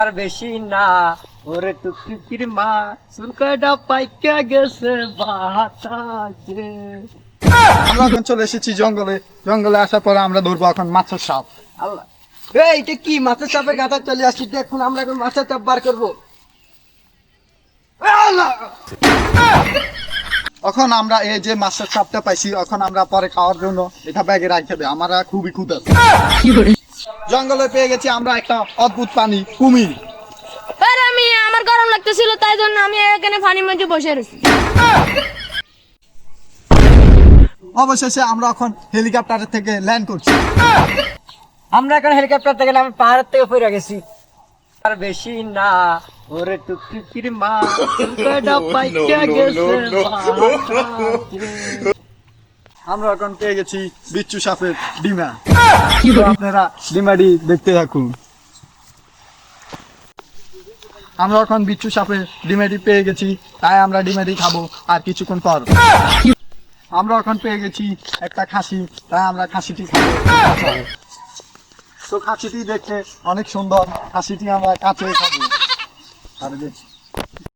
আর বেশি না ওরে টুকটুকির মা সুরকাটা পাইকা গেছে বাতাসে। আমরা এখন চলে এসেছি জঙ্গলে। জঙ্গলে আসার পরে আমরা ধরবো এখন মাছের সাপ। আল্লাহ, এইটা কি মাছের চাপের গাথা চলে আসছি, দেখুন আমরা এখন মাছের চাপ বার করবো। এখন আমরা এই যে মাছের সাপটা পাইছি, এখন আমরা পরে খাওয়ার জন্য এটা ব্যাগে রাখতে হবে। আমরা খুবই ক্ষুধা। জঙ্গলে পেয়ে গেছি আমরা একটা অদ্ভুত প্রাণী, কুমির। আরে আমার গরম লাগতেছিল, তাই জন্য আমি এখানে পানির মধ্যে বসে রয়েছি। অবশেষে আমরা এখন হেলিকপ্টার থেকে ল্যান্ড করছি। আমরা এখন হেলিকপ্টার থেকে আমি পাহাড়ের থেকে পড়ে গেছি। আর বেশি না ওরে টুকটুকির মা সুরকাটা পাইকা গেছে বাতাসে। আমরা এখন পেয়ে গেছি বিচ্ছু সাপের ডিমা। তো আপনারা ডিমাটি দেখতে থাকুন। আমরা এখন বিচ্ছু সাপের ডিমাটি পেয়ে গেছি, তাই আমরা ডিমাটি খাবো আর কিছুক্ষণ পর। আমরা এখন পেয়ে গেছি একটা খাসি, তাই আমরা খাসিটি খাবো। তো খাসিটি দেখতে অনেক সুন্দর, খাসিটি আমরা কাছে খাবো। আর দেখি